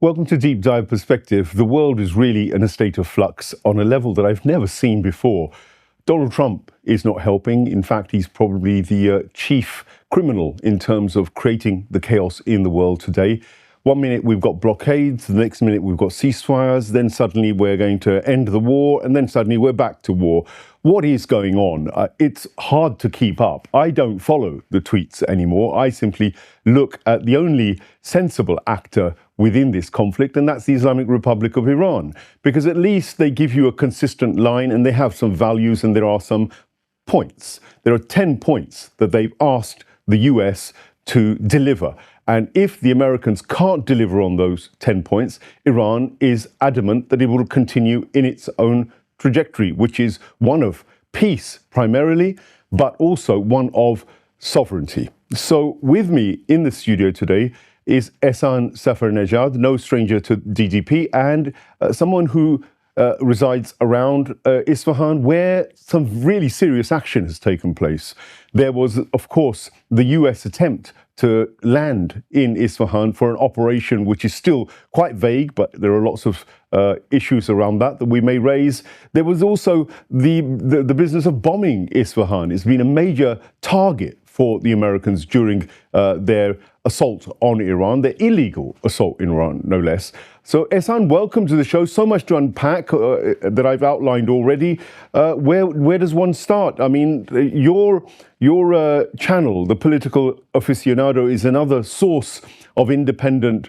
Welcome to Deep Dive Perspective. The world is really in a state of flux on a level that I've never seen before. Donald Trump is not helping. In fact, he's probably the chief criminal in terms of creating the chaos in the world today. 1 minute we've got blockades, the next minute we've got ceasefires, then suddenly we're going to end the war, and then suddenly we're back to war. What is going on? It's hard to keep up. I don't follow the tweets anymore. I simply look at the only sensible actor within this conflict, and that's the Islamic Republic of Iran, because at least they give you a consistent line and they have some values and there are some points. There are 10 points that they've asked the US to deliver. And if the Americans can't deliver on those 10 points, Iran is adamant that it will continue in its own trajectory, which is one of peace primarily, but also one of sovereignty. So with me in the studio today is Ehsan Safar Najad, no stranger to DDP, and someone who resides around Isfahan, where some really serious action has taken place. There was, of course, the US attempt to land in Isfahan for an operation which is still quite vague, but there are lots of issues around that we may raise. There was also the business of bombing Isfahan. It's been a major target for the Americans during their assault on Iran, their illegal assault in Iran, no less. So, Ehsan, welcome to the show. So much to unpack that I've outlined already. Where does one start? I mean, your channel, the Political Aficionado, is another source of independent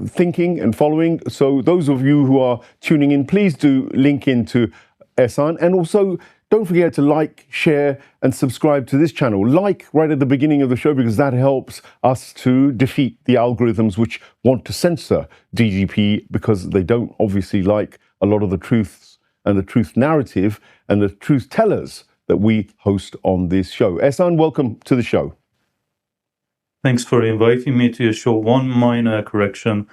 thinking and following. So, those of you who are tuning in, please do link into Ehsan, and also don't forget to like, share, and subscribe to this channel. Like right at the beginning of the show, because that helps us to defeat the algorithms which want to censor DGP, because they don't obviously like a lot of the truths and the truth narrative and the truth tellers that we host on this show. Ehsan, welcome to the show. Thanks for inviting me to your show. One minor correction.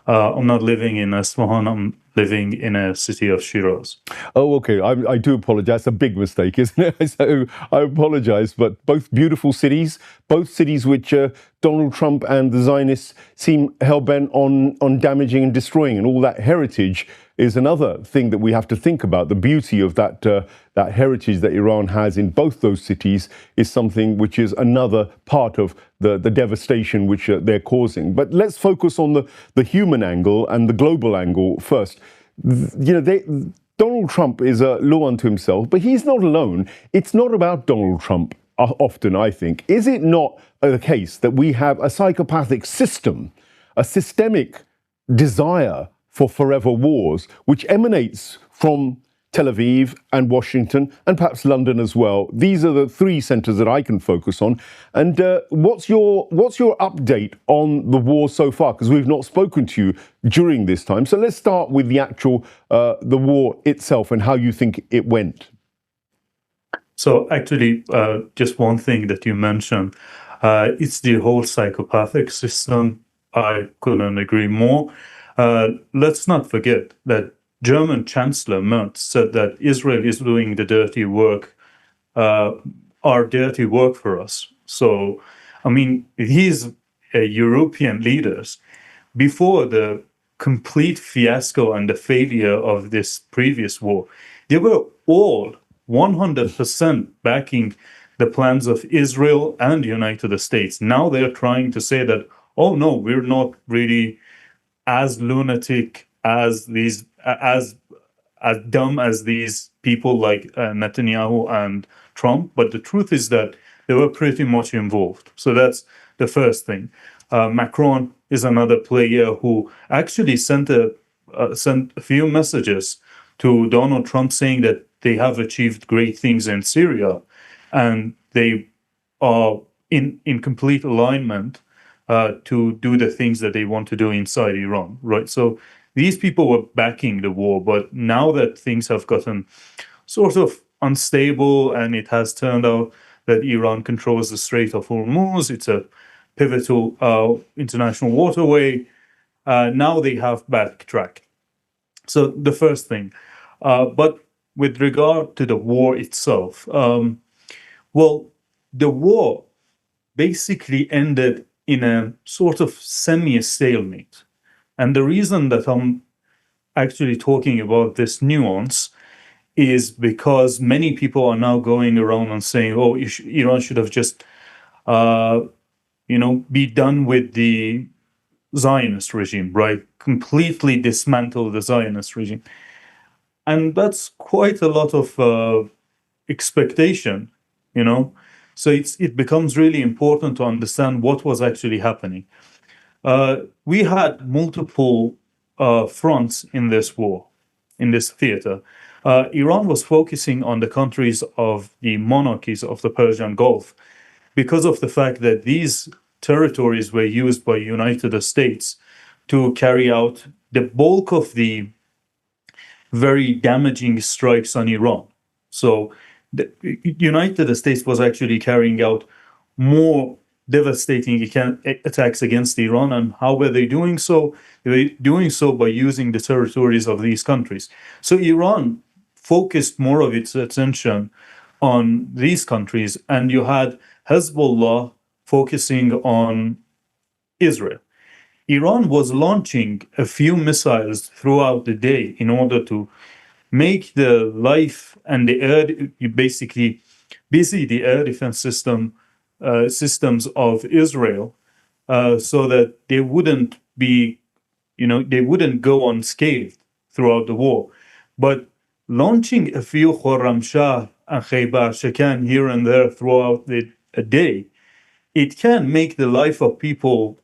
I'm not living in Isfahan. I'm living in a city of Shiraz. Oh, okay. I do apologize. A big mistake, isn't it? So I apologize. But both beautiful cities, both cities which Donald Trump and the Zionists seem hell-bent on damaging and destroying. And all that heritage is another thing that we have to think about. The beauty of that heritage that Iran has in both those cities is something which is another part of the devastation which they're causing. But let's focus on the human angle and the global angle first. You know, Donald Trump is a law unto himself, but he's not alone. It's not about Donald Trump often, I think. Is it not the case that we have a psychopathic system, a systemic desire for forever wars, which emanates from Tel Aviv and Washington and perhaps London as well? These are the three centers that I can focus on. And what's your update on the war so far? Because we've not spoken to you during this time. So let's start with the actual the war itself and how you think it went. So actually, just one thing that you mentioned, it's the whole psychopathic system. I couldn't agree more. Let's not forget that German Chancellor Merz said that Israel is doing the dirty work, our dirty work for us. So, I mean, these European leaders, before the complete fiasco and the failure of this previous war, they were all 100% backing the plans of Israel and the United States. Now they're trying to say that, oh no, we're not really as lunatic as these, as dumb as these people like Netanyahu and Trump. But the truth is that they were pretty much involved. So that's the first thing. Macron is another player who actually sent a few messages to Donald Trump saying that they have achieved great things in Syria, and they are in complete alignment to do the things that they want to do inside Iran, right? So these people were backing the war, but now that things have gotten sort of unstable and it has turned out that Iran controls the Strait of Hormuz, it's a pivotal international waterway, now they have backtracked. So the first thing. But with regard to the war itself, well, the war basically ended in a sort of semi-stalemate. And the reason that I'm actually talking about this nuance is because many people are now going around and saying, "Oh, Iran should have just, be done with the Zionist regime, right? Completely dismantle the Zionist regime." And that's quite a lot of expectation, you know. So it becomes really important to understand what was actually happening. We had multiple fronts in this war, in this theater. Iran was focusing on the countries of the monarchies of the Persian Gulf because of the fact that these territories were used by United States to carry out the bulk of the very damaging strikes on Iran. So the United States was actually carrying out more devastating attacks against Iran. And how were they doing so? They were doing so by using the territories of these countries. So Iran focused more of its attention on these countries, and you had Hezbollah focusing on Israel. Iran was launching a few missiles throughout the day in order to make the life and the air, you basically busy the air defense systems of Israel, so that they wouldn't be, they wouldn't go unscathed throughout the war. But launching a few Khorramshahr and Khaybar Shekan here and there throughout a day, it can make the life of people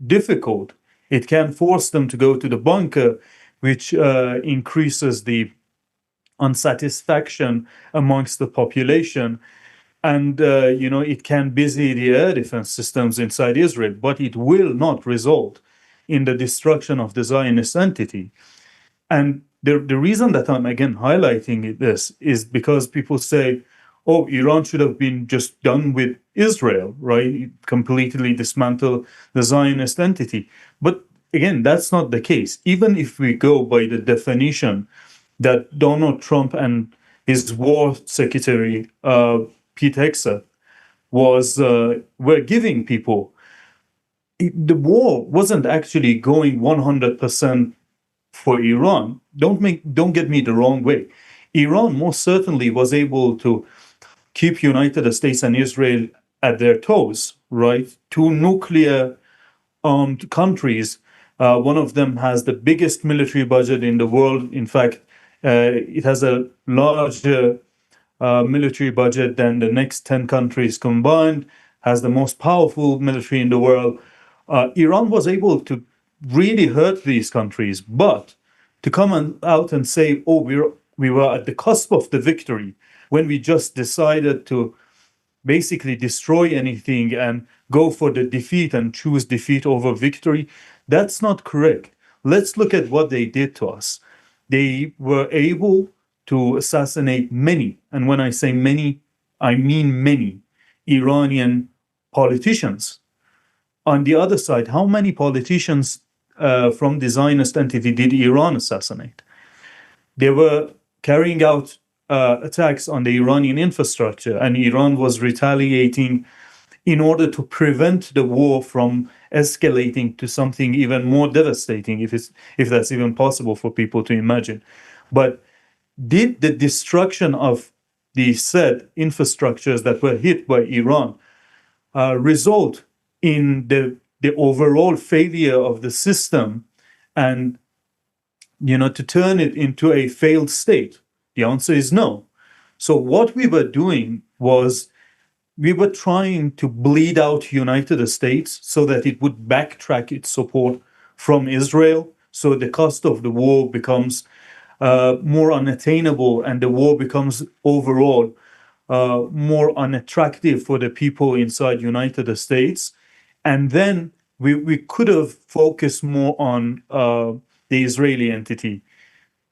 difficult. It can force them to go to the bunker, which increases the unsatisfaction amongst the population. And, it can busy the air defense systems inside Israel, but it will not result in the destruction of the Zionist entity. And the reason that I'm again highlighting this is because people say, "Oh, Iran should have been just done with Israel, right? Completely dismantle the Zionist entity." But again, that's not the case. Even if we go by the definition that Donald Trump and his war secretary, Pete Hegseth, were giving people, the war wasn't actually going 100% for Iran. Don't get me the wrong way. Iran most certainly was able to keep United States and Israel at their toes, right? Two nuclear armed countries. One of them has the biggest military budget in the world. In fact, it has a larger military budget than the next 10 countries combined, has the most powerful military in the world. Iran was able to really hurt these countries, but to come out and say, "Oh, we were at the cusp of the victory," when we just decided to basically destroy anything and go for the defeat and choose defeat over victory, that's not correct. Let's look at what they did to us. They were able to assassinate many, and when I say many, I mean many, Iranian politicians. On the other side, how many politicians from the Zionist entity did Iran assassinate? They were carrying out attacks on the Iranian infrastructure, and Iran was retaliating in order to prevent the war from escalating to something even more devastating, if that's even possible for people to imagine. But did the destruction of the said infrastructures that were hit by Iran result in the overall failure of the system and to turn it into a failed state? The answer is no. So what we were doing was we were trying to bleed out United States so that it would backtrack its support from Israel. So the cost of the war becomes more unattainable, and the war becomes overall more unattractive for the people inside United States. And then we could have focused more on the Israeli entity.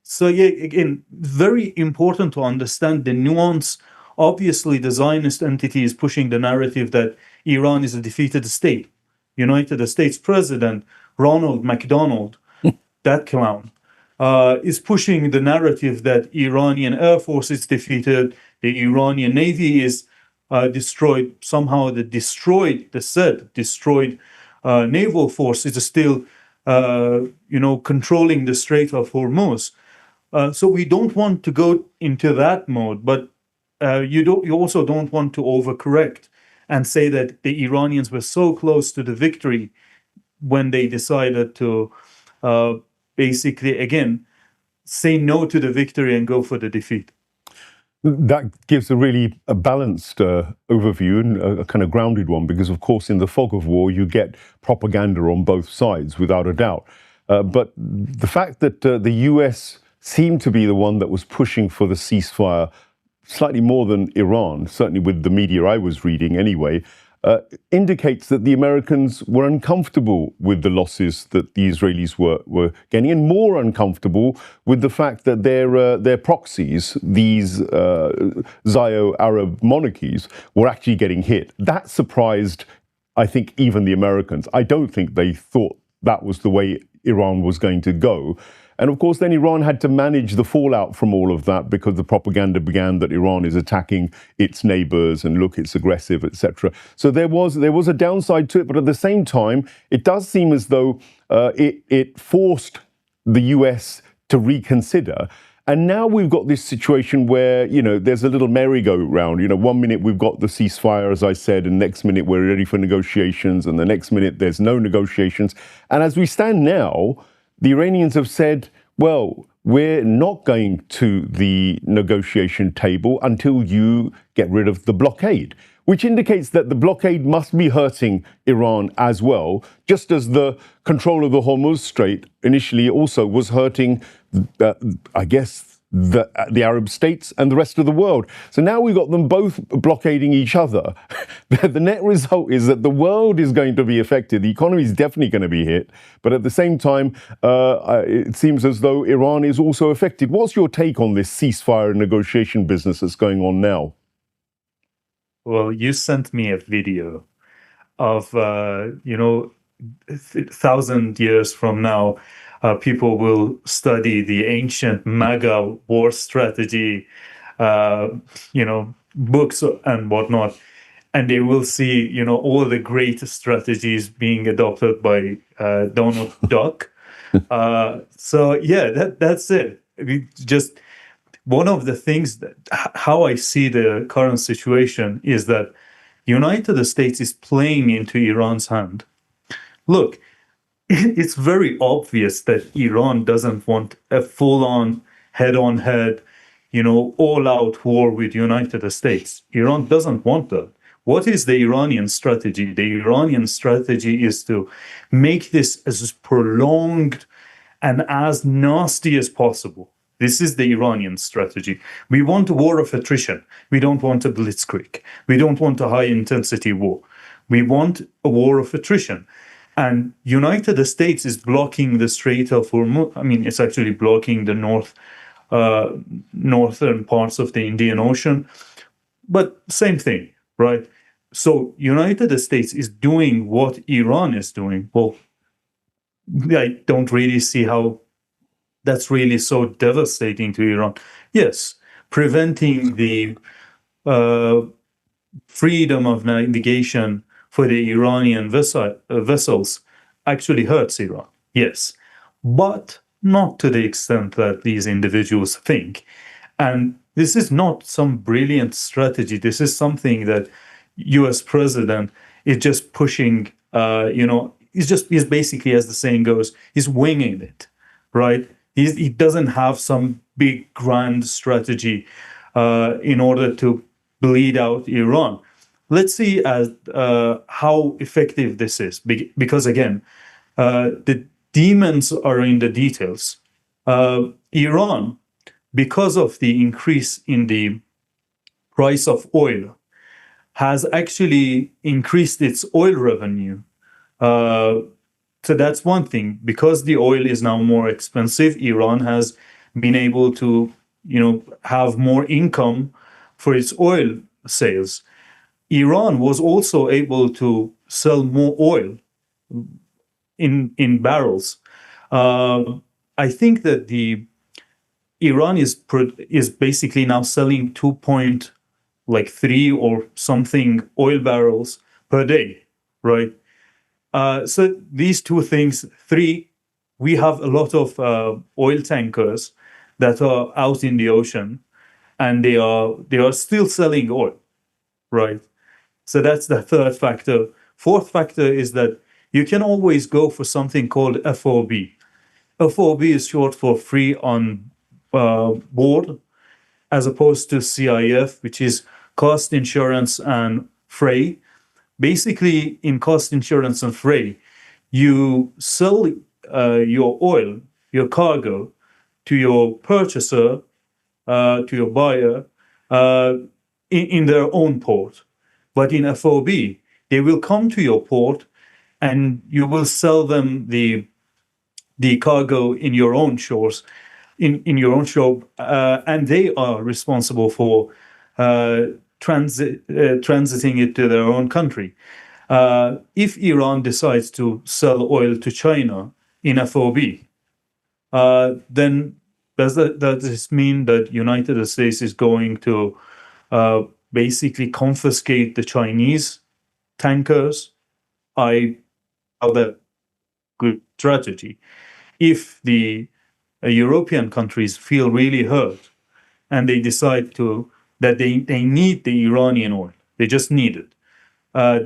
So yeah, again, very important to understand the nuance. Obviously, the Zionist entity is pushing the narrative that Iran is a defeated state. United States President Ronald McDonald, that clown, is pushing the narrative that Iranian Air Force is defeated, the Iranian Navy is destroyed. Somehow the said destroyed naval force is still controlling the Strait of Hormuz. So we don't want to go into that mode, but you also don't want to overcorrect and say that the Iranians were so close to the victory when they decided to basically, again, say no to the victory and go for the defeat. That gives a really balanced overview and a kind of grounded one, because, of course, in the fog of war, you get propaganda on both sides, without a doubt. But the fact that the US seemed to be the one that was pushing for the ceasefire slightly more than Iran, certainly with the media I was reading anyway, indicates that the Americans were uncomfortable with the losses that the Israelis were getting, and more uncomfortable with the fact that their proxies, these Zio-Arab monarchies, were actually getting hit. That surprised, I think, even the Americans. I don't think they thought that was the way Iran was going to go. And of course, then Iran had to manage the fallout from all of that, because the propaganda began that Iran is attacking its neighbors and look, it's aggressive, etc. So there was a downside to it, but at the same time, it does seem as though it forced the US to reconsider. And now we've got this situation where, there's a little merry-go-round. 1 minute we've got the ceasefire, as I said, and next minute we're ready for negotiations, and the next minute there's no negotiations. And as we stand now, the Iranians have said, well, we're not going to the negotiation table until you get rid of the blockade, which indicates that the blockade must be hurting Iran as well, just as the control of the Hormuz Strait initially also was hurting, I guess, the Arab states and the rest of the world. So now we've got them both blockading each other. The net result is that the world is going to be affected. The economy is definitely going to be hit. But at the same time, it seems as though Iran is also affected. What's your take on this ceasefire and negotiation business that's going on now? Well, you sent me a video of, 1,000 years from now, people will study the ancient MAGA war strategy, books and whatnot, and they will see, all the great strategies being adopted by Donald Duck. So yeah, that's it. Just one of the things that how I see the current situation is that United States is playing into Iran's hand. Look, it's very obvious that Iran doesn't want a full-on, head-on-head, all-out war with United States. Iran doesn't want that. What is the Iranian strategy? The Iranian strategy is to make this as prolonged and as nasty as possible. This is the Iranian strategy. We want a war of attrition. We don't want a blitzkrieg. We don't want a high-intensity war. We want a war of attrition. And United States is blocking the Strait of Hormuz. I mean, it's actually blocking the northern parts of the Indian Ocean. But same thing, right? So United States is doing what Iran is doing. Well, I don't really see how that's really so devastating to Iran. Yes, preventing the freedom of navigation for the Iranian vessels actually hurts Iran. Yes, but not to the extent that these individuals think. And this is not some brilliant strategy. This is something that U.S. president is just pushing, he's basically, as the saying goes, he's winging it, right? He doesn't have some big grand strategy in order to bleed out Iran. Let's see how effective this is, because again, the demons are in the details. Iran, because of the increase in the price of oil, has actually increased its oil revenue. So that's one thing. Because the oil is now more expensive, Iran has been able to, have more income for its oil sales. Iran was also able to sell more oil in barrels. I think that Iran is basically now selling 2.3 or something oil barrels per day, right? So these two things, three we have a lot of oil tankers that are out in the ocean, and they are still selling oil, right? So that's the third factor. Fourth factor is that you can always go for something called FOB. FOB is short for free on board, as opposed to CIF, which is cost, insurance, and freight. Basically, in cost, insurance, and freight, you sell your oil, your cargo, to your purchaser, to your buyer, in their own port. But in FOB, they will come to your port, and you will sell them the cargo in your own shores, in your own shore, and they are responsible for transiting it to their own country. If Iran decides to sell oil to China in FOB, then does this mean that United States is going to basically confiscate the Chinese tankers? I have that good strategy. If the European countries feel really hurt and they decide that they need the Iranian oil, they just need it,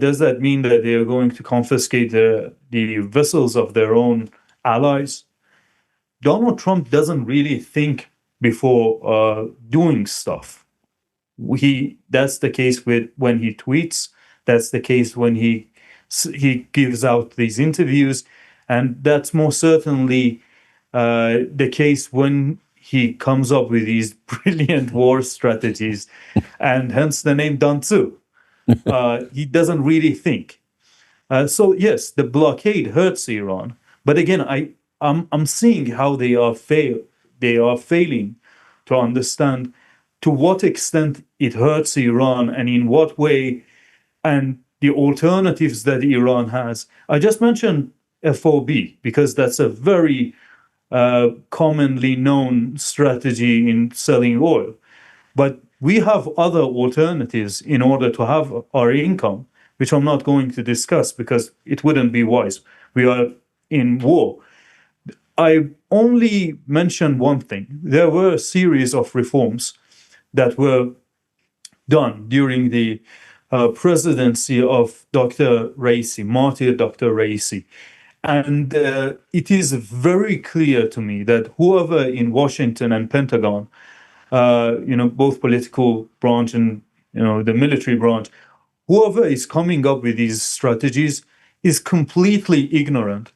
does that mean that they are going to confiscate the vessels of their own allies? Donald Trump doesn't really think before doing stuff. That's the case when he tweets. That's the case when he gives out these interviews, and that's most certainly the case when he comes up with these brilliant war strategies, and hence the name Don Tzu. He doesn't really think. So yes, the blockade hurts Iran, but again, I'm seeing how they are failing to understand to what extent it hurts Iran and in what way, and the alternatives that Iran has. I just mentioned FOB because that's a very commonly known strategy in selling oil. But we have other alternatives in order to have our income, which I'm not going to discuss because it wouldn't be wise. We are in war. I only mentioned one thing. There were a series of reforms that were done during the presidency of Dr. Raisi, martyr Dr. Raisi. And it is very clear to me that whoever in Washington and Pentagon, both political branch and the military branch, whoever is coming up with these strategies is completely ignorant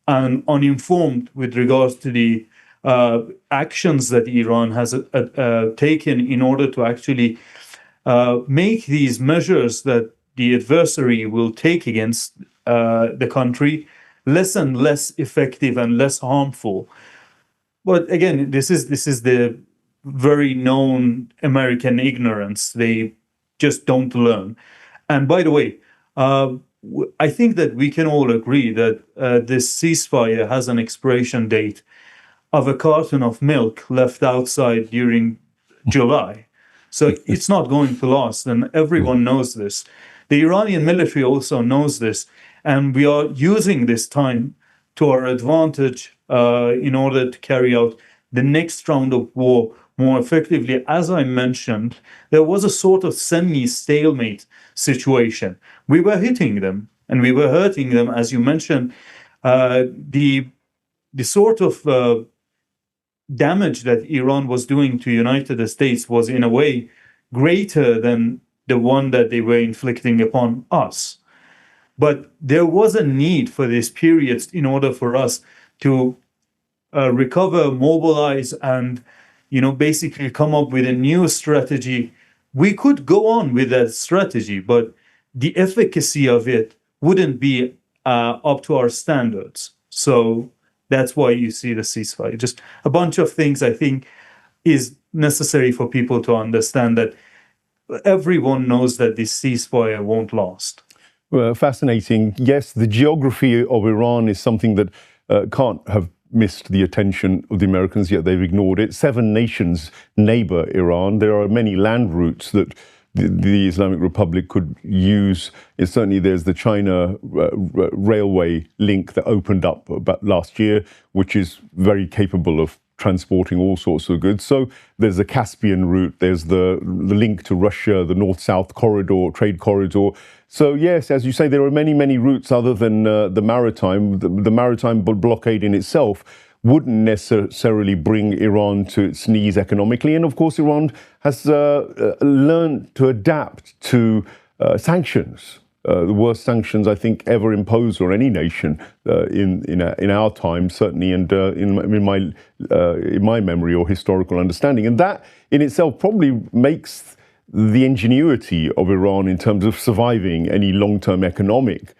and uninformed with regards to the actions that Iran has taken in order to actually make these measures that the adversary will take against the country less and less effective and less harmful. But again, this is the very known American ignorance. They just don't learn. And by the way, I think that we can all agree that this ceasefire has an expiration date of a carton of milk left outside during July. So it's not going to last, and everyone knows this. The Iranian military also knows this, and we are using this time to our advantage in order to carry out the next round of war more effectively. As I mentioned, there was a sort of semi-stalemate situation. We were hitting them, and we were hurting them, as you mentioned. The sort of damage that Iran was doing to United States was in a way greater than the one that they were inflicting upon us. But there was a need for this period in order for us to recover, mobilize, and basically come up with a new strategy. We could go on with that strategy, but the efficacy of it wouldn't be up to our standards. So that's why you see the ceasefire. Just a bunch of things I think is necessary for people to understand that everyone knows that this ceasefire won't last. Well, fascinating. Yes, the geography of Iran is something that can't have missed the attention of the Americans, yet they've ignored it. 7 nations neighbor Iran. There are many land routes that the Islamic Republic could use. Certainly, there's the China railway link that opened up about last year, which is very capable of transporting all sorts of goods. So there's the Caspian route, there's the link to Russia, the north-south corridor, trade corridor. So yes, as you say, there are many, many routes other than the maritime. The maritime blockade in itself wouldn't necessarily bring Iran to its knees economically. And of course, Iran has learned to adapt to sanctions. The worst sanctions, I think, ever imposed on any nation in our time, certainly, and in my memory or historical understanding. And that in itself probably makes the ingenuity of Iran in terms of surviving any long-term economic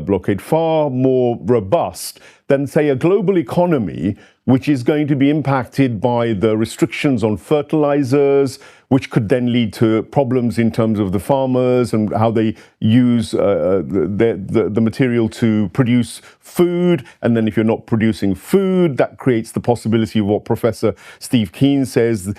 blockade far more robust than, say, a global economy which is going to be impacted by the restrictions on fertilizers, which could then lead to problems in terms of the farmers and how they use the material to produce food. And then if you're not producing food, that creates the possibility of what Professor Steve Keen says,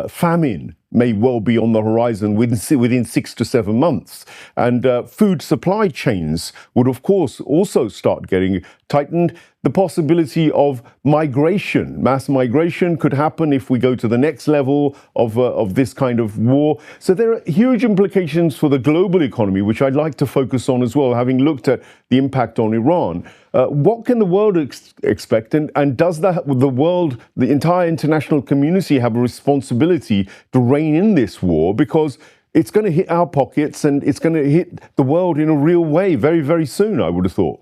famine may well be on the horizon within 6 to 7 months. And food supply chains would, of course, also start getting tightened. The possibility of migration, mass migration, could happen if we go to the next level of this kind of war. So there are huge implications for the global economy, which I'd like to focus on as well, having looked at the impact on Iran. What can the world expect? And does the world, the entire international community, have a responsibility to rein in this war? Because it's going to hit our pockets and it's going to hit the world in a real way very, very soon, I would have thought.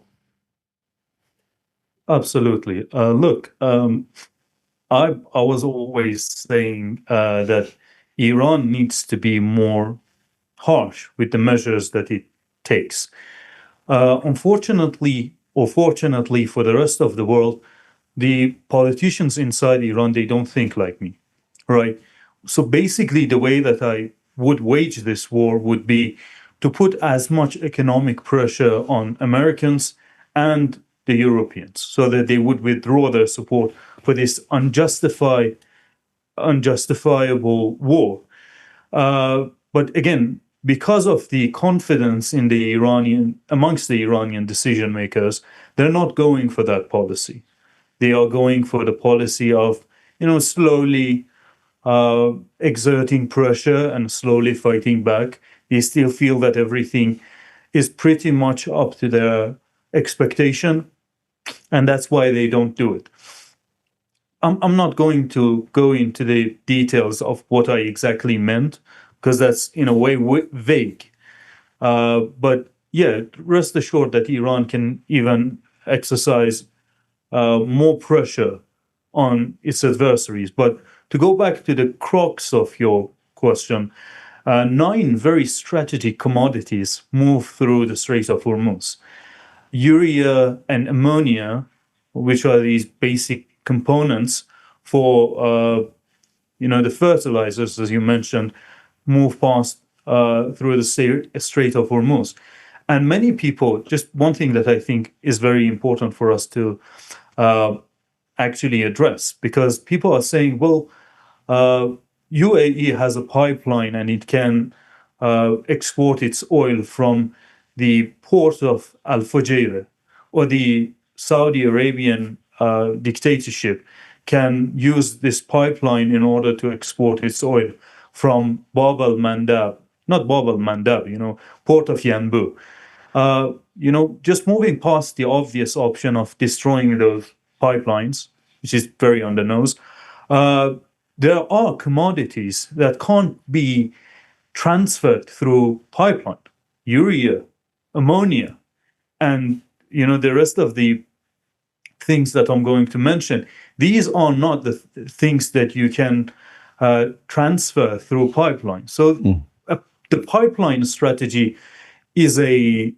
Absolutely. Look, I was always saying that Iran needs to be more harsh with the measures that it takes. Unfortunately, or fortunately for the rest of the world, the politicians inside Iran, they don't think like me, right? So basically, the way that I would wage this war would be to put as much economic pressure on Americans and the Europeans so that they would withdraw their support for this unjustifiable war. But again, because of the confidence in amongst the Iranian decision makers, they're not going for that policy. They are going for the policy of, slowly exerting pressure and slowly fighting back. They still feel that everything is pretty much up to their expectation, and that's why they don't do it. I'm not going to go into the details of what I exactly meant, because that's in a way vague. But yeah, rest assured that Iran can even exercise more pressure on its adversaries. But to go back to the crux of your question, 9 very strategic commodities move through the Strait of Hormuz. Urea and ammonia, which are these basic components for the fertilizers, as you mentioned, move past through the Strait of Hormuz. And many people, just one thing that I think is very important for us to actually address, because people are saying, well, UAE has a pipeline and it can export its oil from the port of Al Fujairah, or the Saudi Arabian dictatorship can use this pipeline in order to export its oil from Bab al-Mandab, not Bab al-Mandab, port of Yanbu. Just moving past the obvious option of destroying those pipelines, which is very on the nose, there are commodities that can't be transferred through pipeline. Urea, ammonia, and the rest of the things that I'm going to mention. These are not the things that you can transfer through pipeline. So the pipeline strategy is a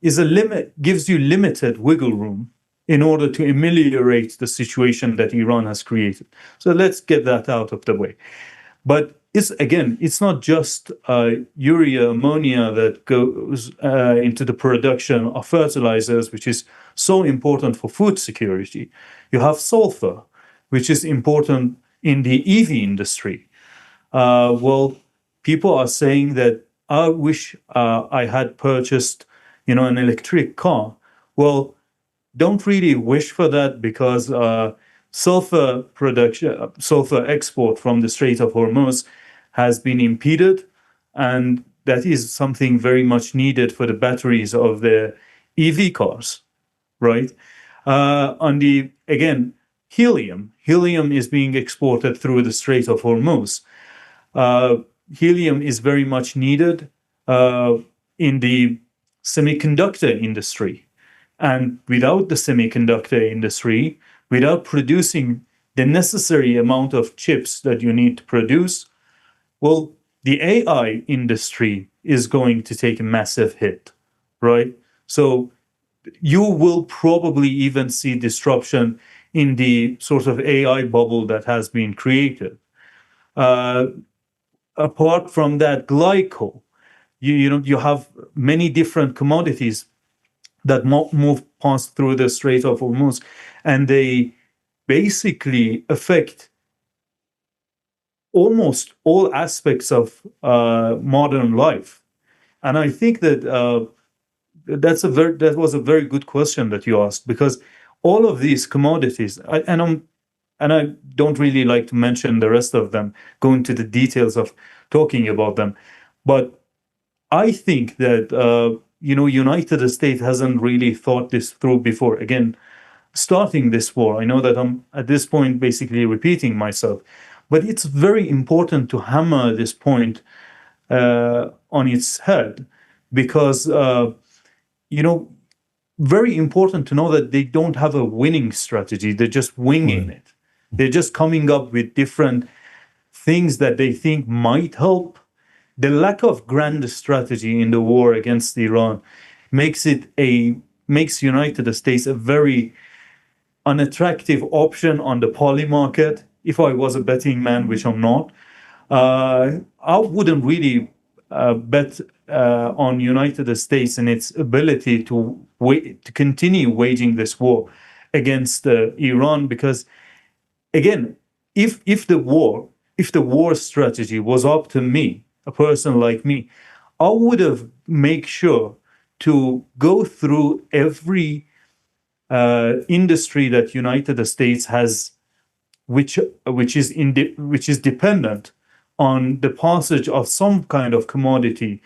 limit, gives you limited wiggle room in order to ameliorate the situation that Iran has created. So let's get that out of the way. But it's not just urea, ammonia that goes into the production of fertilizers, which is so important for food security. You have sulfur, which is important in the EV industry. people are saying that I wish I had purchased, an electric car. Well, don't really wish for that, because sulfur export from the Strait of Hormuz has been impeded, and that is something very much needed for the batteries of the EV cars, right? Helium is being exported through the Strait of Hormuz. Helium is very much needed in the semiconductor industry. And without the semiconductor industry, without producing the necessary amount of chips that you need to produce, well, the AI industry is going to take a massive hit, right? So you will probably even see disruption in the sort of AI bubble that has been created. Apart from that, glycol, you have many different commodities that move past through the Strait of Hormuz, and they basically affect almost all aspects of modern life. And I think that that was a very good question that you asked, because all of these commodities, and I don't really like to mention the rest of them, go into the details of talking about them, but I think that United States hasn't really thought this through before. Again, starting this war, I know that I'm at this point basically repeating myself, but it's very important to hammer this point on its head, because very important to know that they don't have a winning strategy. They're just winging it. They're just coming up with different things that they think might help. The lack of grand strategy in the war against Iran makes United States a very unattractive option on the poly market. If I was a betting man, which I'm not, I wouldn't really bet on United States and its ability to continue waging this war against Iran, because again, if the war strategy was up to me, a person like me, I would have made sure to go through every industry that United States has, which is dependent on the passage of some kind of commodity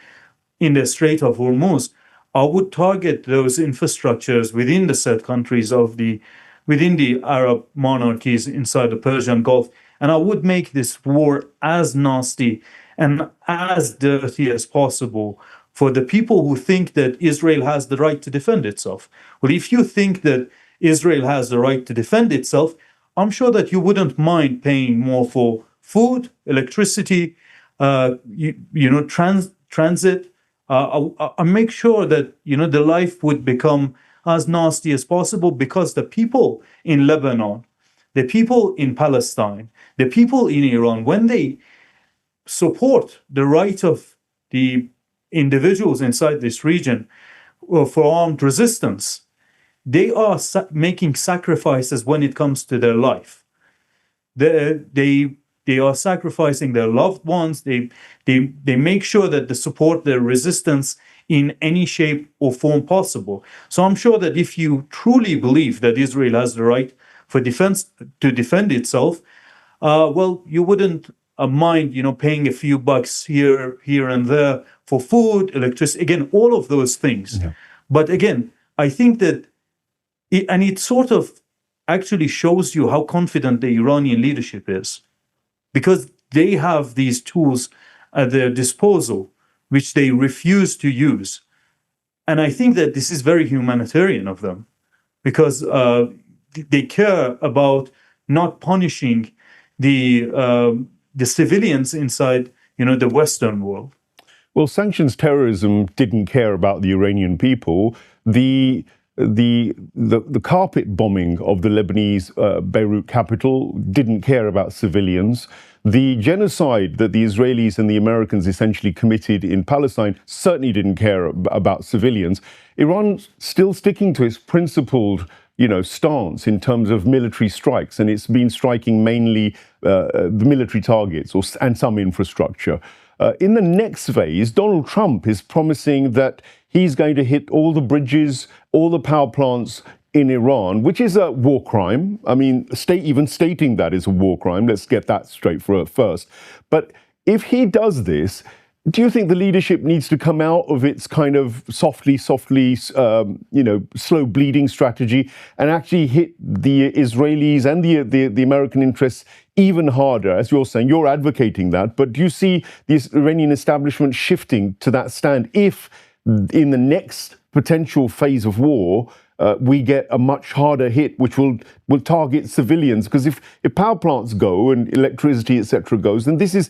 in the Strait of Hormuz. I would target those infrastructures within the said countries within the Arab monarchies inside the Persian Gulf, and I would make this war as nasty and as dirty as possible for the people who think that Israel has the right to defend itself. Well, if you think that Israel has the right to defend itself, I'm sure that you wouldn't mind paying more for food, electricity, transit. I make sure that the life would become as nasty as possible, because the people in Lebanon, the people in Palestine, the people in Iran, when they support the right of the individuals inside this region for armed resistance, they are making sacrifices when it comes to their life. They are sacrificing their loved ones. They make sure that they support their resistance in any shape or form possible. So I'm sure that if you truly believe that Israel has the right for defense to defend itself, well, you wouldn't mind, paying a few bucks here and there for food, electricity, again, all of those things. Yeah. But again, I think that, it sort of actually shows you how confident the Iranian leadership is, because they have these tools at their disposal, which they refuse to use. And I think that this is very humanitarian of them, because they care about not punishing the civilians inside, the Western world. Well, sanctions terrorism didn't care about the Iranian people. The carpet bombing of the Lebanese Beirut capital didn't care about civilians. The genocide that the Israelis and the Americans essentially committed in Palestine certainly didn't care about civilians. Iran's still sticking to its principled stance in terms of military strikes, and it's been striking mainly the military targets and some infrastructure. In the next phase, Donald Trump is promising that he's going to hit all the bridges, all the power plants in Iran, which is a war crime. I mean, even stating that is a war crime. Let's get that straight first. But if he does this, do you think the leadership needs to come out of its kind of softly, slow bleeding strategy and actually hit the Israelis and the American interests even harder? As you're saying, you're advocating that, but do you see the Iranian establishment shifting to that stand if in the next potential phase of war, we get a much harder hit, which will target civilians? Because if power plants go and electricity, etc., goes, then this is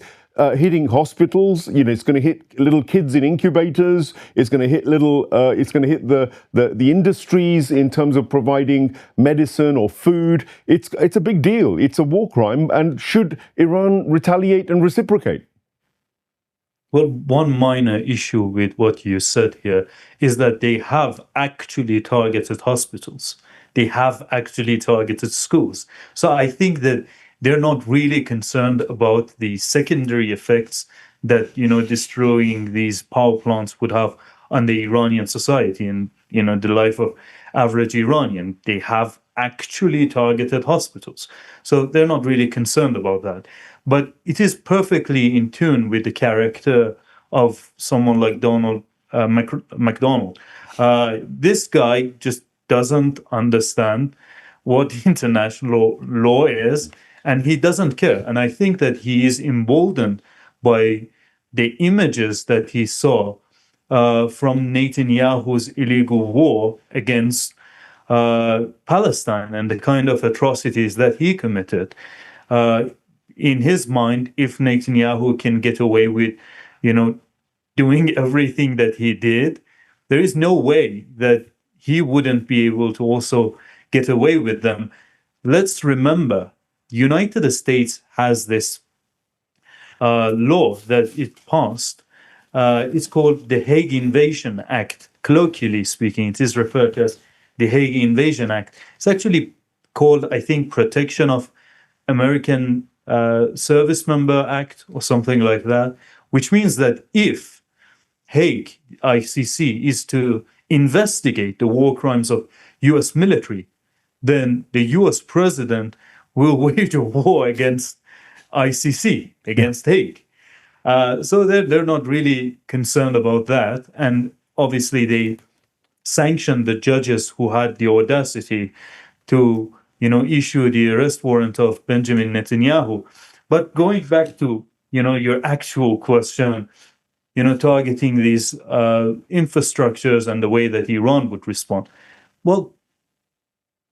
hitting hospitals. It's going to hit little kids in incubators. It's going to hit it's going to hit the industries in terms of providing medicine or food. It's a big deal. It's a war crime. And should Iran retaliate and reciprocate? Well, one minor issue with what you said here is that they have actually targeted hospitals. They have actually targeted schools. So I think that they're not really concerned about the secondary effects that, destroying these power plants would have on the Iranian society and, the life of average Iranian. They have actually targeted hospitals. So they're not really concerned about that. But it is perfectly in tune with the character of someone like Donald McDonald. This guy just doesn't understand what international law is, and he doesn't care. And I think that he is emboldened by the images that he saw from Netanyahu's illegal war against Palestine and the kind of atrocities that he committed. In his mind, if Netanyahu can get away with, doing everything that he did, there is no way that he wouldn't be able to also get away with them. Let's remember, the United States has this law that it passed. It's called the Hague Invasion Act. Colloquially speaking, it is referred to as the Hague Invasion Act. It's actually called, I think, Protection of American Service Member Act or something like that, which means that if Hague, ICC, is to investigate the war crimes of US military, then the US president will wage a war against ICC, against Hague. So they're not really concerned about that. And obviously they sanctioned the judges who had the audacity to issue the arrest warrant of Benjamin Netanyahu. But going back to, your actual question, targeting these infrastructures and the way that Iran would respond. Well,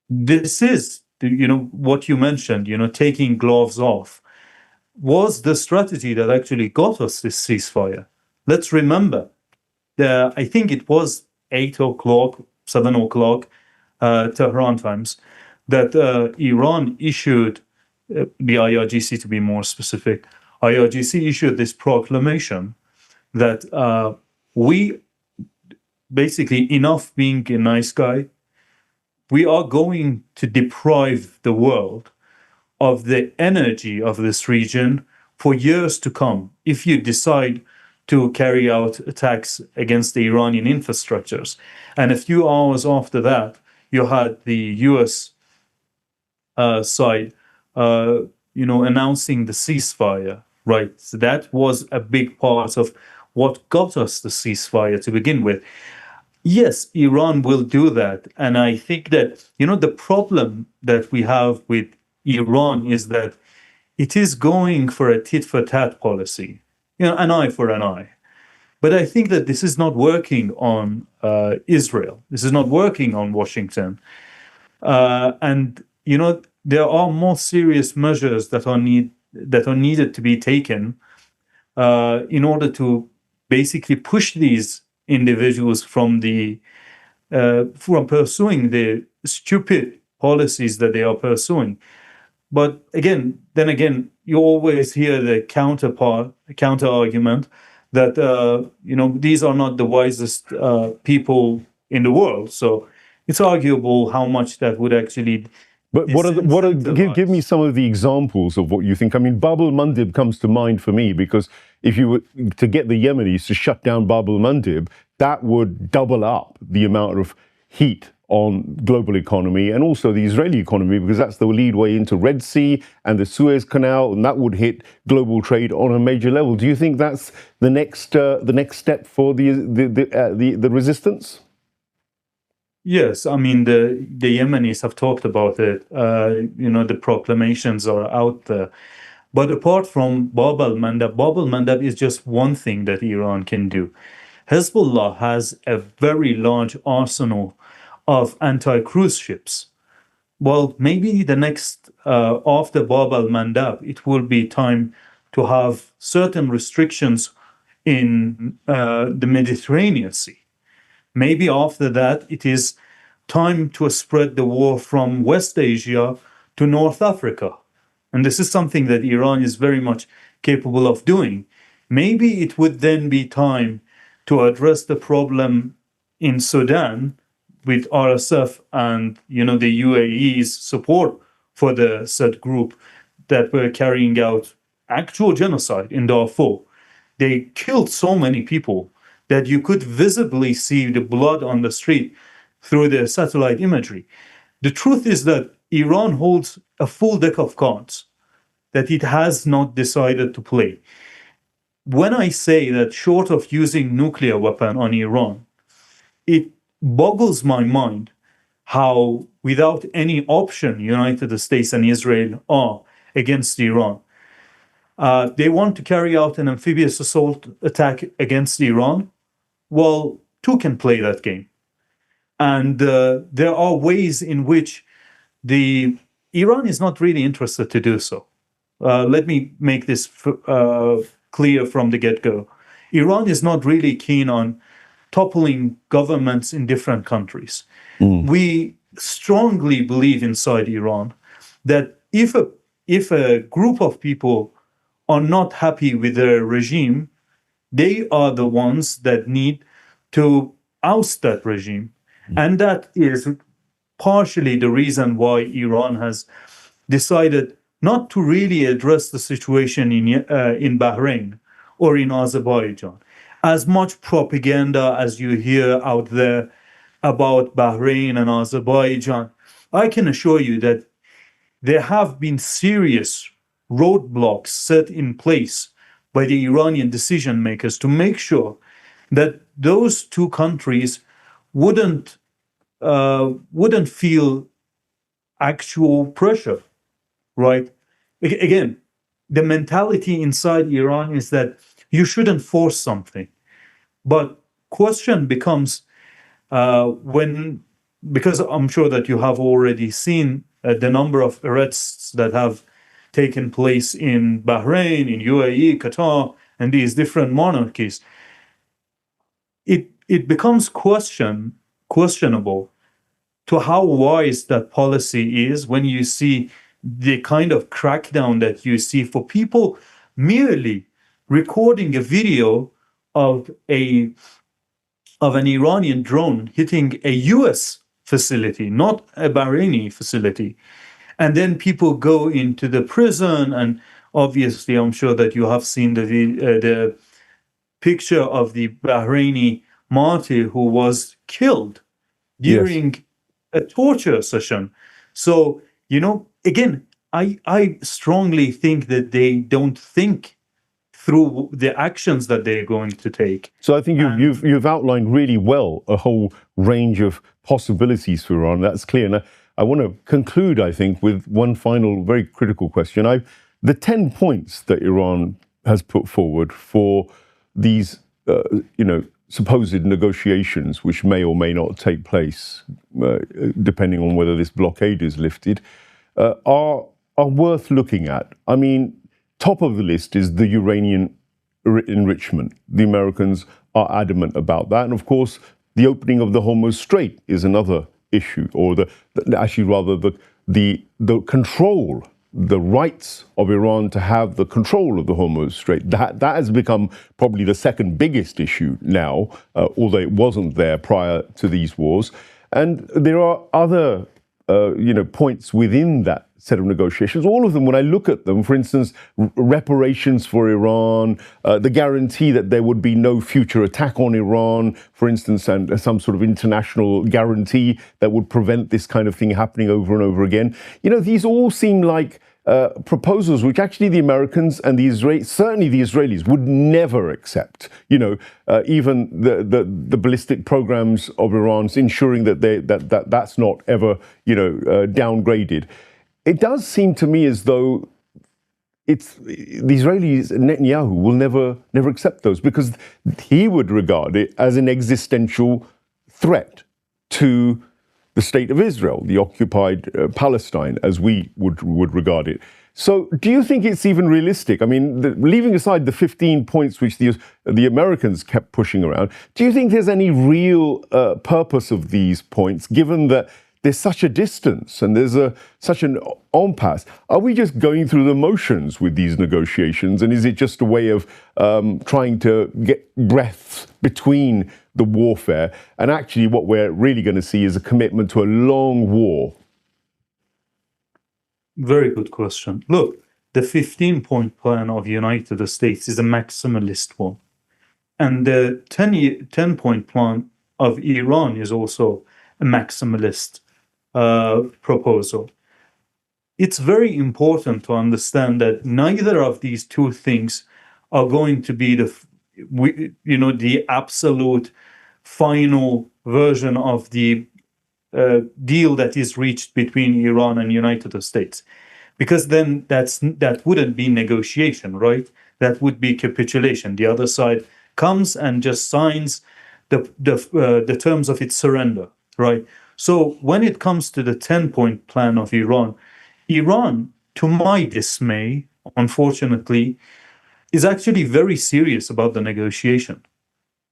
this is, what you mentioned, taking gloves off, was the strategy that actually got us this ceasefire. Let's remember, I think it was 8 o'clock, 7 o'clock, Tehran times, that Iran issued, the IRGC to be more specific, IRGC issued this proclamation that we, basically, enough being a nice guy, we are going to deprive the world of the energy of this region for years to come if you decide to carry out attacks against the Iranian infrastructures. And a few hours after that, you had the US side, announcing the ceasefire, right? So that was a big part of what got us the ceasefire to begin with. Yes, Iran will do that. And I think that, the problem that we have with Iran is that it is going for a tit-for-tat policy, an eye for an eye. But I think that this is not working on Israel. This is not working on Washington. And, there are more serious measures that are needed to be taken in order to basically push these individuals from pursuing the stupid policies that they are pursuing. But then again, you always hear the counter argument that these are not the wisest people in the world. So it's arguable how much that would actually But give me some of the examples of what you think. I mean, Bab el-Mandeb comes to mind for me, because if you were to get the Yemenis to shut down Bab el-Mandeb, that would double up the amount of heat on global economy and also the Israeli economy, because that's the lead way into Red Sea and the Suez Canal, and that would hit global trade on a major level. Do you think that's the next step for the resistance? Yes, I mean the Yemenis have talked about it. The proclamations are out there. But apart from Bab el-Mandeb is just one thing that Iran can do. Hezbollah has a very large arsenal of anti-cruise ships. Well, maybe the next, after Bab el-Mandeb, it will be time to have certain restrictions in the Mediterranean Sea. Maybe after that, it is time to spread the war from West Asia to North Africa. And this is something that Iran is very much capable of doing. Maybe it would then be time to address the problem in Sudan with RSF and, the UAE's support for the said group that were carrying out actual genocide in Darfur. They killed so many people that you could visibly see the blood on the street through the satellite imagery. The truth is that Iran holds a full deck of cards that it has not decided to play. When I say that short of using nuclear weapon on Iran, it boggles my mind how, without any option, United States and Israel are against Iran. They want to carry out an amphibious assault attack against Iran. Well, two can play that game. And there are ways in which Iran is not really interested to do so. Let me make this clear from the get-go. Iran is not really keen on toppling governments in different countries. We strongly believe inside Iran that if a group of people are not happy with their regime, they are the ones that need to oust that regime. And that is partially the reason why Iran has decided not to really address the situation in Bahrain or in Azerbaijan. As much propaganda as you hear out there about Bahrain and Azerbaijan, I can assure you that there have been serious roadblocks set in place by the Iranian decision makers to make sure that those two countries wouldn't feel actual pressure, right? Again, the mentality inside Iran is that you shouldn't force something. But question becomes because I'm sure that you have already seen the number of arrests that have taken place in Bahrain, in UAE, Qatar, and these different monarchies. It becomes questionable to how wise that policy is when you see the kind of crackdown that you see for people merely recording a video of an Iranian drone hitting a US facility, not a Bahraini facility. And then people go into the prison, and obviously I'm sure that you have seen the picture of the Bahraini martyr who was killed during a torture session. So, again, I strongly think that they don't think through the actions that they're going to take. So I think you've outlined really well a whole range of possibilities for Iran. That's clear. And I want to conclude, I think, with one final very critical question. The 10 points that Iran has put forward for these, supposed negotiations, which may or may not take place, depending on whether this blockade is lifted, are worth looking at. I mean, top of the list is the uranium enrichment. The Americans are adamant about that. And of course, the opening of the Hormuz Strait is another issue, or the control, the rights of Iran to have the control of the Hormuz Strait. That has become probably the second biggest issue now, although it wasn't there prior to these wars. And there are other points within that set of negotiations. All of them, when I look at them, for instance, reparations for Iran, the guarantee that there would be no future attack on Iran, for instance, and some sort of international guarantee that would prevent this kind of thing happening over and over again. These all seem like proposals which actually the Americans and certainly the Israelis would never accept. Even the ballistic programs of Iran's ensuring that that's not ever downgraded. It does seem to me as though the Israelis, Netanyahu, will never accept those, because he would regard it as an existential threat to the state of Israel, the occupied Palestine, as we would regard it. So do you think it's even realistic? I mean, leaving aside the 15 points which the Americans kept pushing around, do you think there's any real purpose of these points, given that there's such a distance and there's such an impasse? Are we just going through the motions with these negotiations, and is it just a way of trying to get breaths between the warfare, and actually what we're really going to see is a commitment to a long war? Very good question. Look, the 15-point plan of the United States is a maximalist one. And the 10-point plan of Iran is also a maximalist proposal. It's very important to understand that neither of these two things are going to be the absolute final version of the deal that is reached between Iran and United States, because then that wouldn't be negotiation, right? That would be capitulation. The other side comes and just signs the terms of its surrender, right? So when it comes to the 10-point plan of Iran, to my dismay, unfortunately, is actually very serious about the negotiation.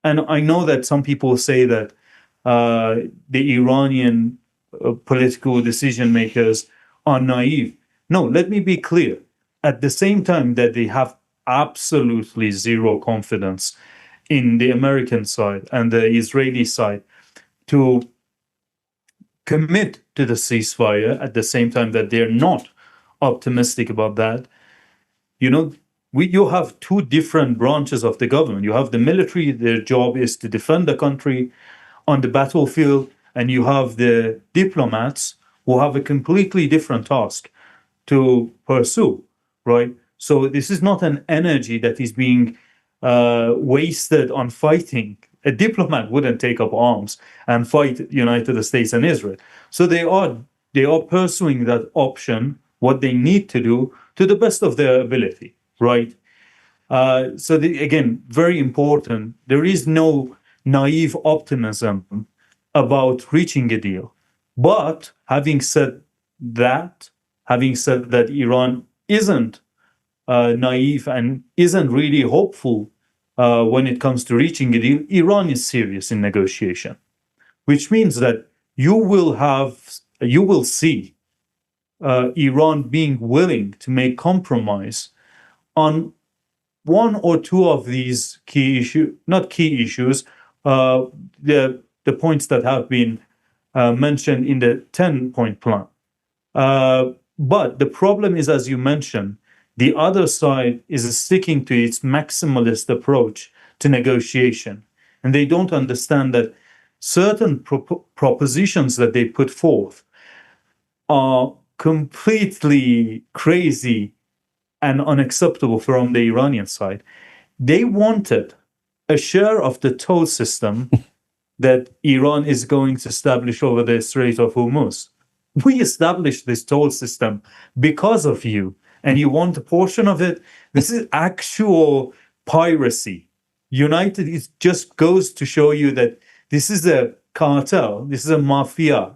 And I know that some people say that the Iranian political decision makers are naive. No, let me be clear. At the same time that they have absolutely zero confidence in the American side and the Israeli side to commit to the ceasefire, at the same time that they're not optimistic about that, you have two different branches of the government. You have the military, their job is to defend the country on the battlefield, and you have the diplomats who have a completely different task to pursue, right? So this is not an energy that is being wasted on fighting. A diplomat wouldn't take up arms and fight United States and Israel. So they are pursuing that option, what they need to do, to the best of their ability, right? Again, very important. There is no naive optimism about reaching a deal. But having said that Iran isn't naive and isn't really hopeful when it comes to reaching a deal, Iran is serious in negotiation, which means that you will see Iran being willing to make compromise on one or two of these the points that have been mentioned in the 10-point plan. But the problem is, as you mentioned, the other side is sticking to its maximalist approach to negotiation. And they don't understand that certain propositions that they put forth are completely crazy and unacceptable from the Iranian side. They wanted a share of the toll system that Iran is going to establish over the Strait of Hormuz. We established this toll system because of you, and you want a portion of it. This is actual piracy. It just goes to show you that this is a cartel, this is a mafia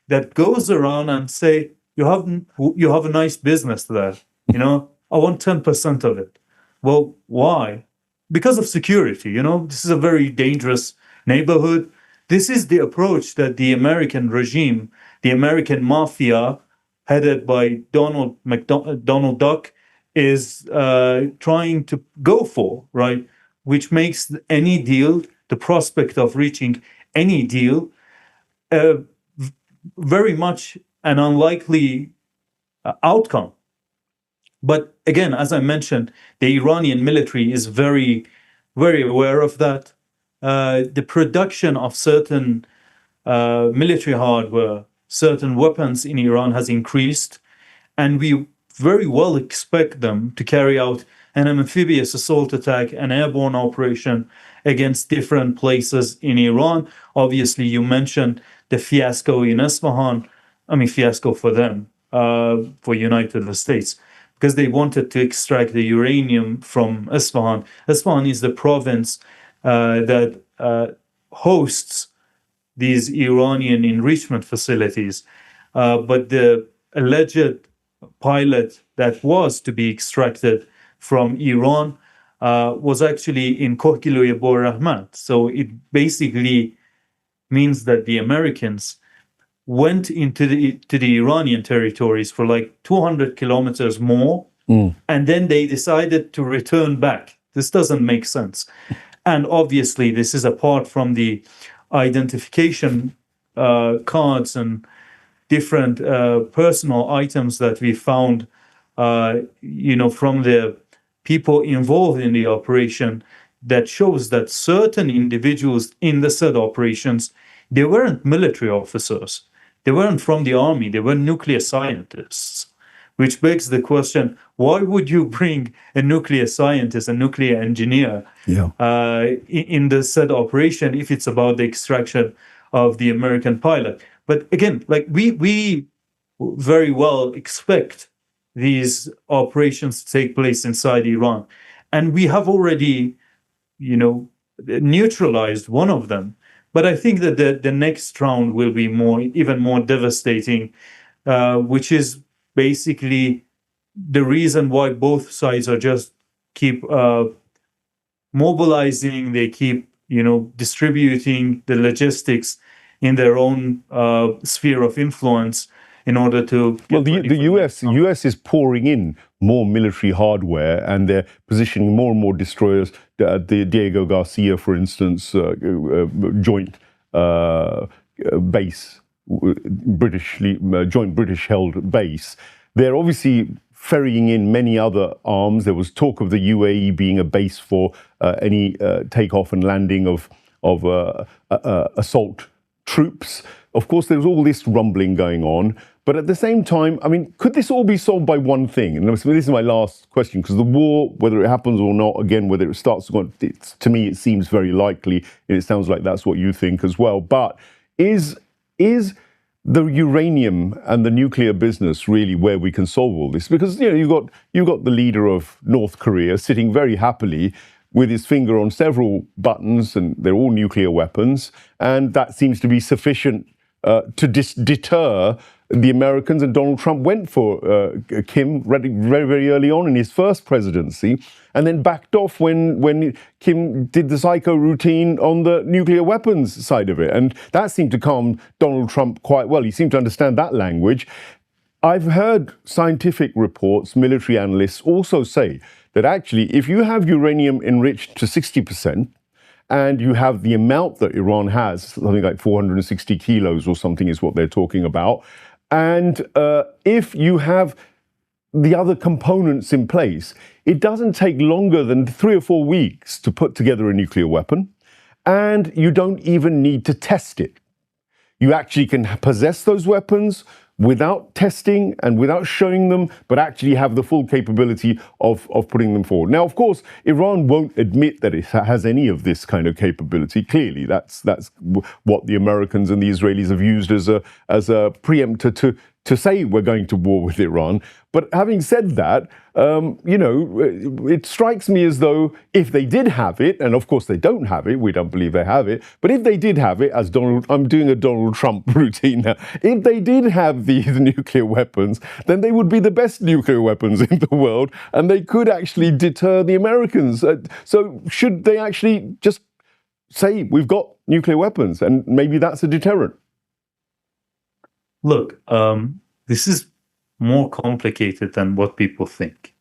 that goes around and say, you have a nice business there, I want 10% of it. Well, why? Because of security, this is a very dangerous neighborhood. This is the approach that the American regime, the American mafia, headed by Donald Duck, is trying to go for, right? Which makes any deal, the prospect of reaching any deal, very much an unlikely outcome. But again, as I mentioned, the Iranian military is very, very aware of that. The production of certain military hardware, certain weapons in Iran has increased, and we very well expect them to carry out an amphibious assault attack, an airborne operation against different places in Iran. Obviously, you mentioned the fiasco in Isfahan. I mean, fiasco for them, for United States, because they wanted to extract the uranium from Isfahan. Isfahan is the province that hosts these Iranian enrichment facilities. But the alleged pilot that was to be extracted from Iran was actually in Kohkiloye Bor Rahmat. So it basically means that the Americans went into the Iranian territories for like 200 kilometers more, and then they decided to return back. This doesn't make sense. And obviously, this is apart from the identification cards and different personal items that we found, from the people involved in the operation, that shows that certain individuals in the said operations, they weren't military officers. They weren't from the army. They were nuclear scientists, which begs the question, why would you bring a nuclear scientist, a nuclear engineer in the said operation if it's about the extraction of the American pilot? But again, like we very well expect these operations to take place inside Iran. And we have already, neutralized one of them. But I think that the next round will be even more devastating, which is basically the reason why both sides are just keep mobilizing, they keep, distributing the logistics in their own sphere of influence in order to... Well, the US is pouring in more military hardware, and they're positioning more and more destroyers. The Diego Garcia, for instance, joint base, joint British-held base. They're obviously ferrying in many other arms. There was talk of the UAE being a base for any takeoff and landing of assault troops. Of course, there's all this rumbling going on. But at the same time, I mean, could this all be solved by one thing? And this is my last question, because the war, whether it happens or not, again, whether it starts, to me, it seems very likely, and it sounds like that's what you think as well. But is the uranium and the nuclear business really where we can solve all this? Because you've got the leader of North Korea sitting very happily with his finger on several buttons, and they're all nuclear weapons, and that seems to be sufficient to deter the Americans. And Donald Trump went for Kim very, very early on in his first presidency, and then backed off when Kim did the psycho routine on the nuclear weapons side of it. And that seemed to calm Donald Trump quite well. He seemed to understand that language. I've heard scientific reports, military analysts also say that actually, if you have uranium enriched to 60%, and you have the amount that Iran has, something like 460 kilos or something is what they're talking about, and if you have the other components in place, it doesn't take longer than 3 or 4 weeks to put together a nuclear weapon, and you don't even need to test it. You actually can possess those weapons without testing and without showing them, but actually have the full capability of putting them forward. Now, of course, Iran won't admit that it has any of this kind of capability. Clearly, that's what the Americans and the Israelis have used as a preemptor to say we're going to war with Iran. But having said that, it strikes me as though if they did have it, and of course they don't have it, we don't believe they have it, but if they did have it, I'm doing a Donald Trump routine now, if they did have these nuclear weapons, then they would be the best nuclear weapons in the world, and they could actually deter the Americans. So should they actually just say, we've got nuclear weapons, and maybe that's a deterrent? Look, this is more complicated than what people think.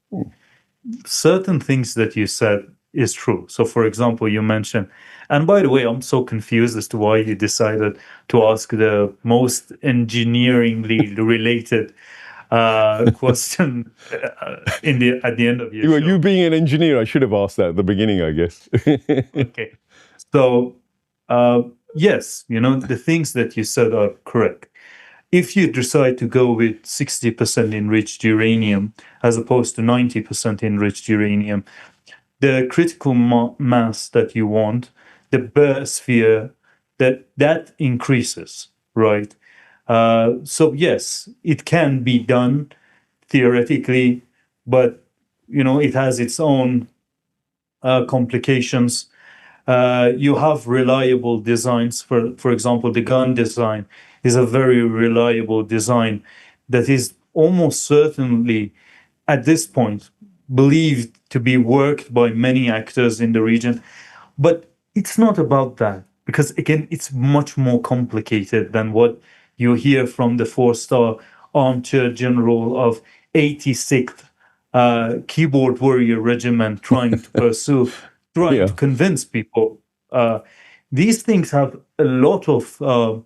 Certain things that you said is true. So, for example, you mentioned, and by the way, I'm so confused as to why you decided to ask the most engineeringly related question at the end of your Well, show. you being an engineer, I should have asked that at the beginning, I guess. Okay. So, yes, the things that you said are correct. If you decide to go with 60% enriched uranium as opposed to 90% enriched uranium, the critical mass that you want, the Bear sphere, that increases, right? So yes, it can be done theoretically, but it has its own complications. You have reliable designs. For example, the gun design is a very reliable design that is almost certainly, at this point, believed to be worked by many actors in the region. But it's not about that, because again, it's much more complicated than what you hear from the four-star armchair general of 86th keyboard warrior regiment trying to pursue, trying to convince people. These things have a lot of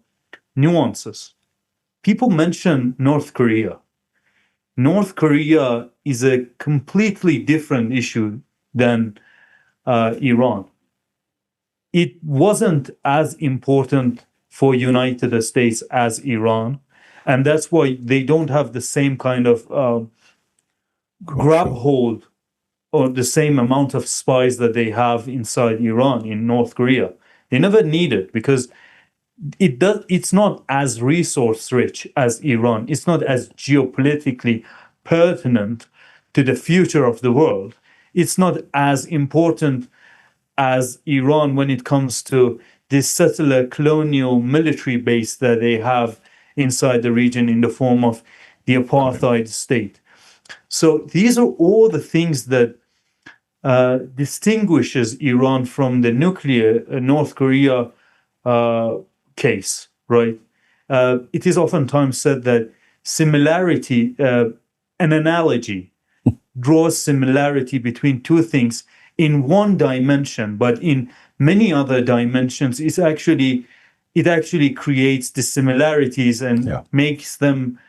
nuances. People mention North Korea. North Korea is a completely different issue than Iran. It wasn't as important for United States as Iran, and that's why they don't have the same kind of grab hold or the same amount of spies that they have inside Iran in North Korea. They never need it because it's not as resource rich as Iran. It's not as geopolitically pertinent to the future of the world. It's not as important as Iran when it comes to this settler colonial military base that they have inside the region in the form of the apartheid state. So these are all the things that distinguishes Iran from the nuclear North Korea case, right? It is oftentimes said that similarity, an analogy, draws similarity between two things in one dimension, but in many other dimensions, it actually creates dissimilarities and makes them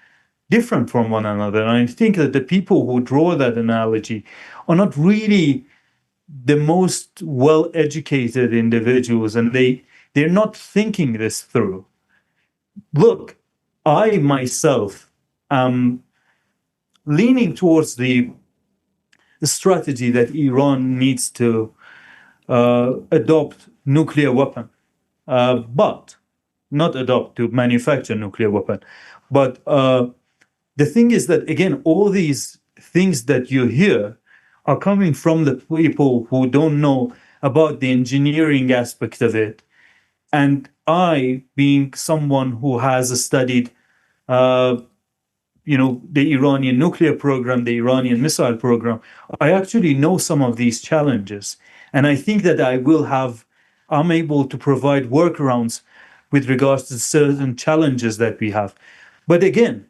different from one another. And I think that the people who draw that analogy are not really the most well-educated individuals, and they're not thinking this through. Look, I myself am leaning towards the strategy that Iran needs to adopt nuclear weapon, but not adopt to manufacture nuclear weapon. But the thing is that, again, all these things that you hear are coming from the people who don't know about the engineering aspect of it. And I, being someone who has studied, the Iranian nuclear program, the Iranian missile program, I actually know some of these challenges. And I think that I'm able to provide workarounds with regards to certain challenges that we have. But again,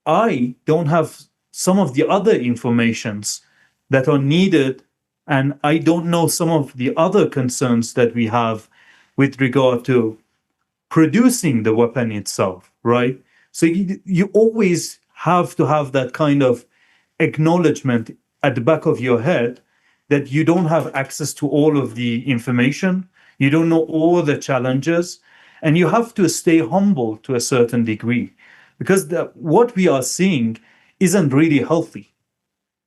I don't have some of the other informations that are needed, and I don't know some of the other concerns that we have with regard to producing the weapon itself, right? So you always have to have that kind of acknowledgement at the back of your head that you don't have access to all of the information, you don't know all the challenges, and you have to stay humble to a certain degree, because what we are seeing isn't really healthy.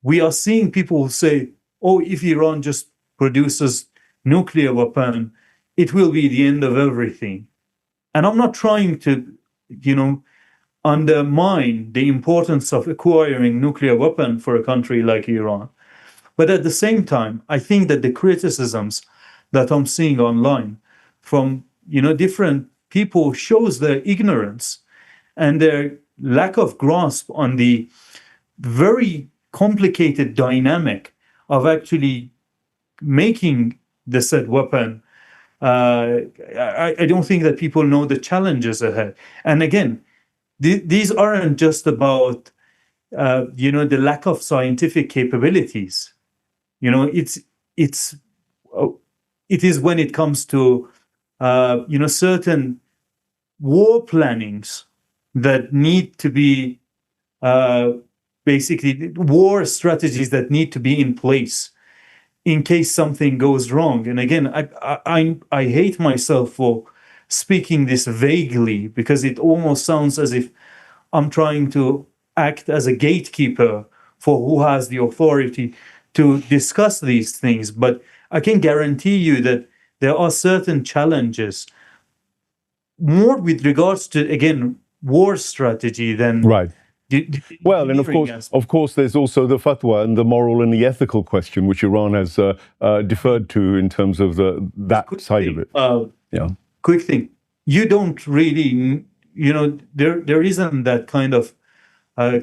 We are seeing people who say, oh, if Iran just produces nuclear weapon, it will be the end of everything. And I'm not trying to, undermine the importance of acquiring nuclear weapon for a country like Iran. But at the same time, I think that the criticisms that I'm seeing online from, different people shows their ignorance and their lack of grasp on the very complicated dynamic of actually making the said weapon. I don't think that people know the challenges ahead. And again, these aren't just about the lack of scientific capabilities. It's it is when it comes to certain war plannings that need to be basically war strategies that need to be in place in case something goes wrong. And again, I hate myself for speaking this vaguely, because it almost sounds as if I'm trying to act as a gatekeeper for who has the authority to discuss these things. But I can guarantee you that there are certain challenges more with regards to, again, war strategy than Right. Well, and engineering of course, there's also the fatwa and the moral and the ethical question, which Iran has deferred to in terms of that side of it. Yeah. Quick thing. You don't really, there isn't that kind of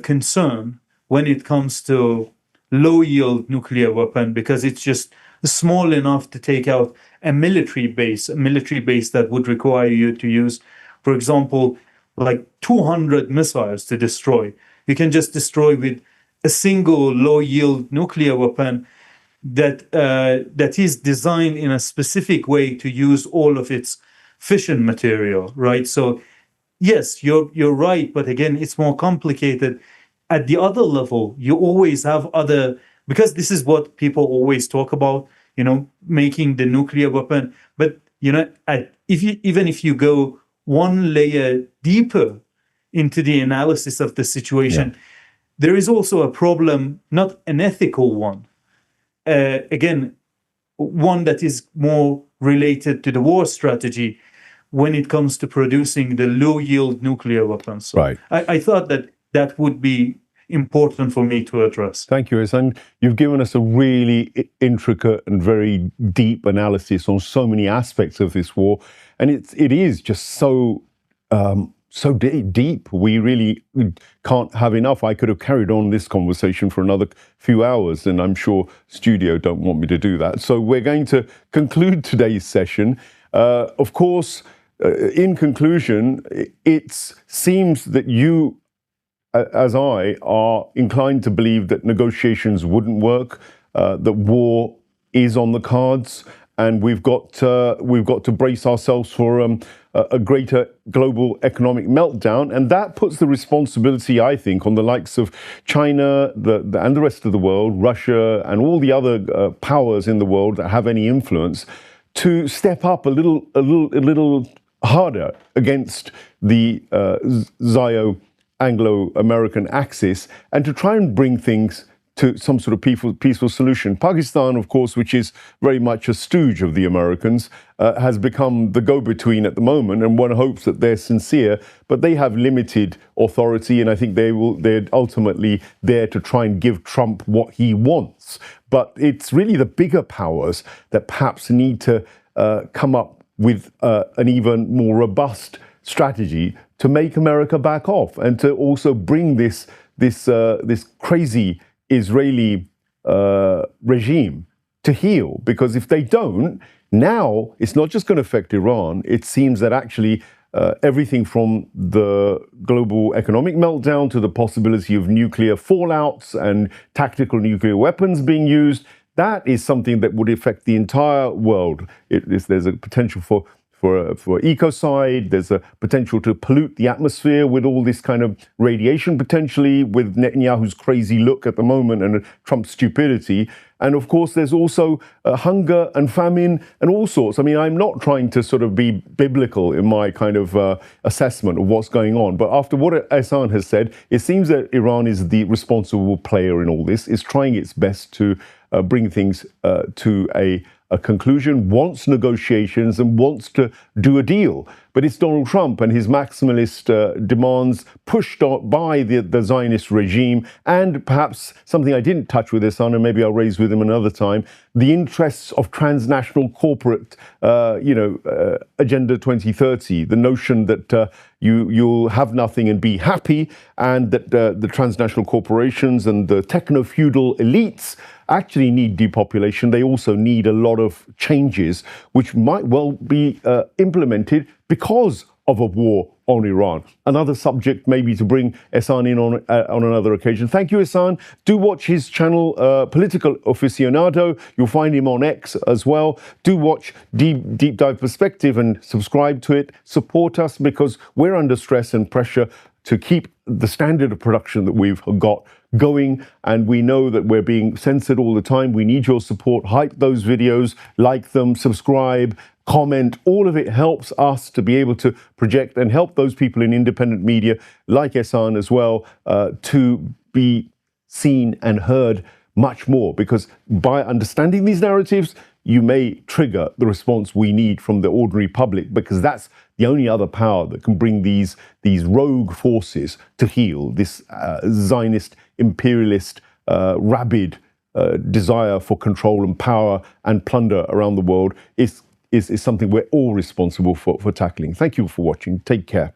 concern when it comes to low-yield nuclear weapon, because it's just small enough to take out a military base that would require you to use, for example, like 200 missiles to destroy. You can just destroy with a single low-yield nuclear weapon that is designed in a specific way to use all of its fission material, right? So yes, you're right, but again, it's more complicated. At the other level, you always have other, because this is what people always talk about, making the nuclear weapon. But even if you go one layer deeper into the analysis of the situation, there is also a problem, not an ethical one. Again, one that is more related to the war strategy when it comes to producing the low-yield nuclear weapons. So right. I thought that would be important for me to address. Thank you, Ehsan. You've given us a really intricate and very deep analysis on so many aspects of this war, and it is just so deep. We really can't have enough. I could have carried on this conversation for another few hours, and I'm sure studio don't want me to do that. So we're going to conclude today's session. Of course, in conclusion, it seems that you, as I, are inclined to believe that negotiations wouldn't work, that war is on the cards, and we've got to brace ourselves for a greater global economic meltdown, and that puts the responsibility, I think, on the likes of China and the rest of the world, Russia, and all the other powers in the world that have any influence, to step up a little harder against the Anglo-American axis, and to try and bring things to some sort of peaceful solution. Pakistan, of course, which is very much a stooge of the Americans, has become the go-between at the moment, and one hopes that they're sincere, but they have limited authority, and I think they're ultimately there to try and give Trump what he wants. But it's really the bigger powers that perhaps need to come up with an even more robust strategy to make America back off, and to also bring this crazy Israeli regime to heel. Because if they don't, now it's not just going to affect Iran. It seems that actually everything from the global economic meltdown to the possibility of nuclear fallouts and tactical nuclear weapons being used, that is something that would affect the entire world. There's a potential for ecocide. There's a potential to pollute the atmosphere with all this kind of radiation, potentially, with Netanyahu's crazy look at the moment and Trump's stupidity. And of course, there's also hunger and famine and all sorts. I mean, I'm not trying to sort of be biblical in my kind of assessment of what's going on. But after what Ehsan has said, it seems that Iran is the responsible player in all this, is trying its best to bring things to a conclusion, wants negotiations and wants to do a deal. But it's Donald Trump and his maximalist demands, pushed by the Zionist regime, and perhaps something I didn't touch with Ehsan, and maybe I'll raise with him another time, the interests of transnational corporate, Agenda 2030, the notion that you'll have nothing and be happy, and that the transnational corporations and the techno-feudal elites actually need depopulation. They also need a lot of changes, which might well be implemented because of a war on Iran. Another subject maybe to bring Ehsan in on another occasion. Thank you, Ehsan. Do watch his channel, Political Aficionado. You'll find him on X as well. Do watch Deep Dive Perspective and subscribe to it. Support us because we're under stress and pressure to keep the standard of production that we've got going, and we know that we're being censored all the time. We need your support. Hype those videos, like them, subscribe, comment. All of it helps us to be able to project and help those people in independent media like Ehsan as well to be seen and heard much more, because by understanding these narratives, you may trigger the response we need from the ordinary public, because that's the only other power that can bring these rogue forces to heel. This Zionist, imperialist, rabid desire for control and power and plunder around the world is something we're all responsible for tackling. Thank you for watching. Take care.